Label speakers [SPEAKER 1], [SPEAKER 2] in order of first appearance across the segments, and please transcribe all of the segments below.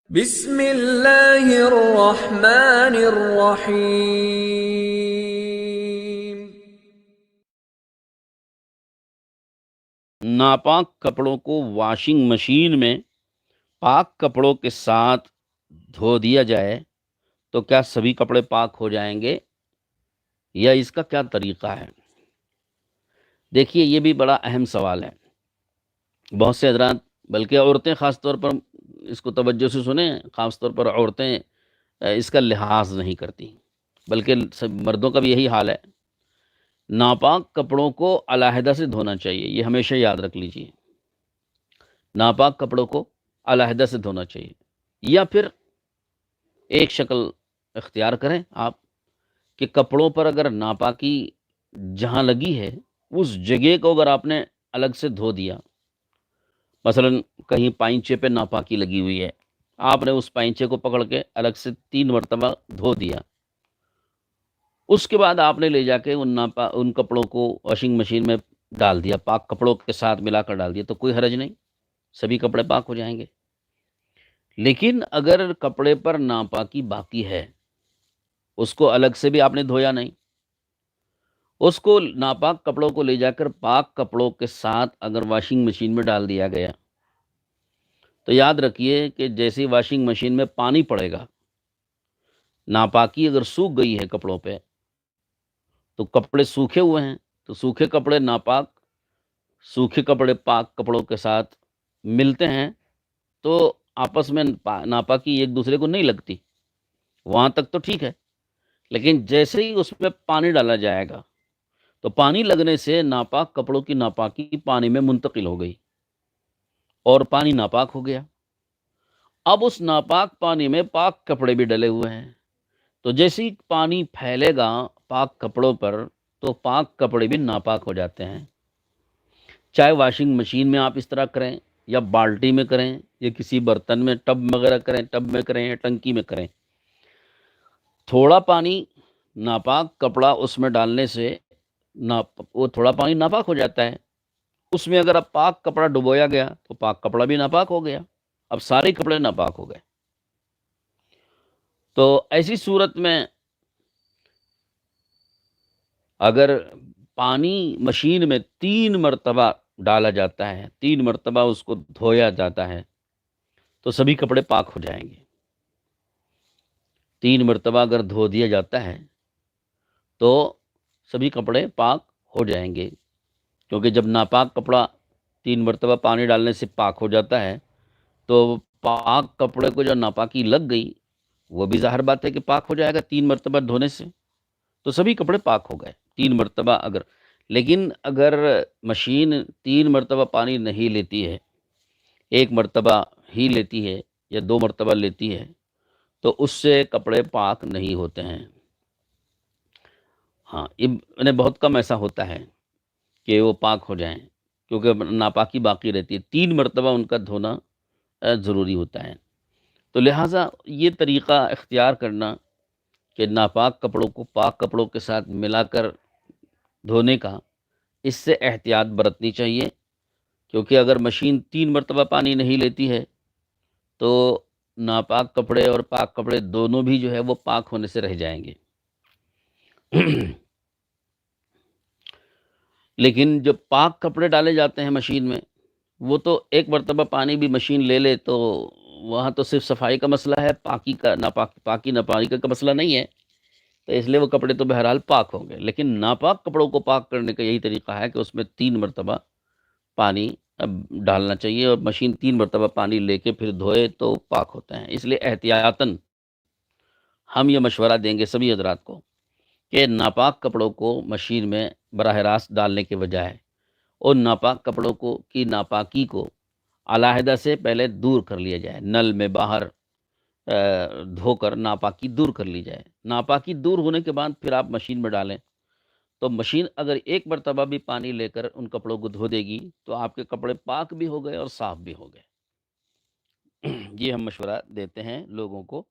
[SPEAKER 1] بسم اللہ الرحمن الرحیم۔
[SPEAKER 2] ناپاک کپڑوں کو واشنگ مشین میں پاک کپڑوں کے ساتھ دھو دیا جائے تو کیا سبھی کپڑے پاک ہو جائیں گے یا اس کا کیا طریقہ ہے؟ دیکھیے، یہ بھی بڑا اہم سوال ہے۔ بہت سے حضرات، بلکہ عورتیں خاص طور پر اس کو توجہ سے سنیں، خاص طور پر عورتیں اس کا لحاظ نہیں کرتی، بلکہ مردوں کا بھی یہی حال ہے۔ ناپاک کپڑوں کو علیحدہ سے دھونا چاہیے، یہ ہمیشہ یاد رکھ لیجیے۔ ناپاک کپڑوں کو علیحدہ سے دھونا چاہیے، یا پھر ایک شکل اختیار کریں آپ کہ کپڑوں پر اگر ناپاکی جہاں لگی ہے اس جگہ کو اگر آپ نے الگ سے دھو دیا، مثلا کہیں پائنچے پہ ناپاکی لگی ہوئی ہے، آپ نے اس پائنچے کو پکڑ کے الگ سے 3 مرتبہ دھو دیا، اس کے بعد آپ نے لے جا کے ان کپڑوں کو واشنگ مشین میں ڈال دیا، پاک کپڑوں کے ساتھ ملا کر ڈال دیا، تو کوئی حرج نہیں، سبھی کپڑے پاک ہو جائیں گے۔ لیکن اگر کپڑے پر ناپاکی باقی ہے، اس کو الگ سے بھی آپ نے دھویا نہیں، اس کو ناپاک کپڑوں کو لے جا کر پاک کپڑوں کے ساتھ اگر واشنگ مشین میں ڈال دیا گیا، تو یاد رکھیے کہ جیسے واشنگ مشین میں پانی پڑے گا، ناپاکی اگر سوکھ گئی ہے کپڑوں پہ، تو کپڑے سوکھے ہوئے ہیں، تو سوکھے کپڑے ناپاک، سوکھے کپڑے پاک کپڑوں کے ساتھ ملتے ہیں تو آپس میں ناپاکی ایک دوسرے کو نہیں لگتی، وہاں تک تو ٹھیک ہے۔ لیکن جیسے ہی اس میں پانی ڈالا جائے گا تو پانی لگنے سے ناپاک کپڑوں کی ناپاکی پانی میں منتقل ہو گئی اور پانی ناپاک ہو گیا۔ اب اس ناپاک پانی میں پاک کپڑے بھی ڈلے ہوئے ہیں، تو جیسے ہی پانی پھیلے گا پاک کپڑوں پر تو پاک کپڑے بھی ناپاک ہو جاتے ہیں۔ چاہے واشنگ مشین میں آپ اس طرح کریں، یا بالٹی میں کریں، یا کسی برتن میں ٹب وغیرہ کریں، ٹب میں کریں یا ٹنکی میں کریں، تھوڑا پانی ناپاک کپڑا اس میں ڈالنے سے وہ تھوڑا پانی ناپاک ہو جاتا ہے، اس میں اگر اب پاک کپڑا ڈبویا گیا تو پاک کپڑا بھی ناپاک ہو گیا، اب سارے کپڑے ناپاک ہو گئے۔ تو ایسی صورت میں اگر پانی مشین میں 3 مرتبہ ڈالا جاتا ہے، 3 مرتبہ اس کو دھویا جاتا ہے، تو سبھی کپڑے پاک ہو جائیں گے۔ 3 مرتبہ اگر دھو دیا جاتا ہے تو سبھی کپڑے پاک ہو جائیں گے، کیونکہ جب ناپاک کپڑا 3 مرتبہ پانی ڈالنے سے پاک ہو جاتا ہے تو پاک کپڑے کو جو ناپاکی لگ گئی وہ بھی ظاہر بات ہے کہ پاک ہو جائے گا 3 مرتبہ دھونے سے، تو سبھی کپڑے پاک ہو گئے 3 مرتبہ اگر۔ لیکن اگر مشین 3 مرتبہ پانی نہیں لیتی ہے، 1 مرتبہ ہی لیتی ہے یا 2 مرتبہ لیتی ہے، تو اس سے کپڑے پاک نہیں ہوتے ہیں۔ ہاں، انہیں بہت کم ایسا ہوتا ہے کہ وہ پاک ہو جائیں، کیونکہ ناپاکی باقی رہتی ہے، 3 مرتبہ ان کا دھونا ضروری ہوتا ہے۔ تو لہٰذا یہ طریقہ اختیار کرنا کہ ناپاک کپڑوں کو پاک کپڑوں کے ساتھ ملا کر دھونے کا، اس سے احتیاط برتنی چاہیے، کیونکہ اگر مشین 3 مرتبہ پانی نہیں لیتی ہے تو ناپاک کپڑے اور پاک کپڑے دونوں بھی جو ہے وہ پاک ہونے سے رہ جائیں گے۔ لیکن جو پاک کپڑے ڈالے جاتے ہیں مشین میں، وہ تو 1 مرتبہ پانی بھی مشین لے لے تو وہاں تو صرف صفائی کا مسئلہ ہے، پاکی کا پاکی ناپاکی کا مسئلہ نہیں ہے، تو اس لیے وہ کپڑے تو بہرحال پاک ہوں گے۔ لیکن ناپاک کپڑوں کو پاک کرنے کا یہی طریقہ ہے کہ اس میں 3 مرتبہ پانی ڈالنا چاہیے، اور مشین 3 مرتبہ پانی لے کے پھر دھوئے تو پاک ہوتے ہیں۔ اس لیے احتیاطاً ہم یہ مشورہ دیں گے سبھی حضرات کو کہ ناپاک کپڑوں کو مشین میں براہ راست ڈالنے کے بجائے ان ناپاک کپڑوں کی ناپاکی کو علیحدہ سے پہلے دور کر لیا جائے، نل میں باہر دھو کر ناپاکی دور کر لی جائے۔ ناپاکی دور ہونے کے بعد پھر آپ مشین میں ڈالیں، تو مشین اگر 1 مرتبہ بھی پانی لے کر ان کپڑوں کو دھو دے گی تو آپ کے کپڑے پاک بھی ہو گئے اور صاف بھی ہو گئے۔ یہ ہم مشورہ دیتے ہیں لوگوں کو۔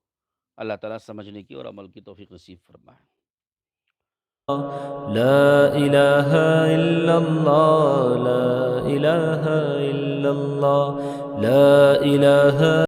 [SPEAKER 2] اللہ تعالیٰ سمجھنے کی اور عمل کی توفیق نصیب فرمائے۔
[SPEAKER 1] لا الہ الا اللہ، لا الہ الا اللہ، لا الہ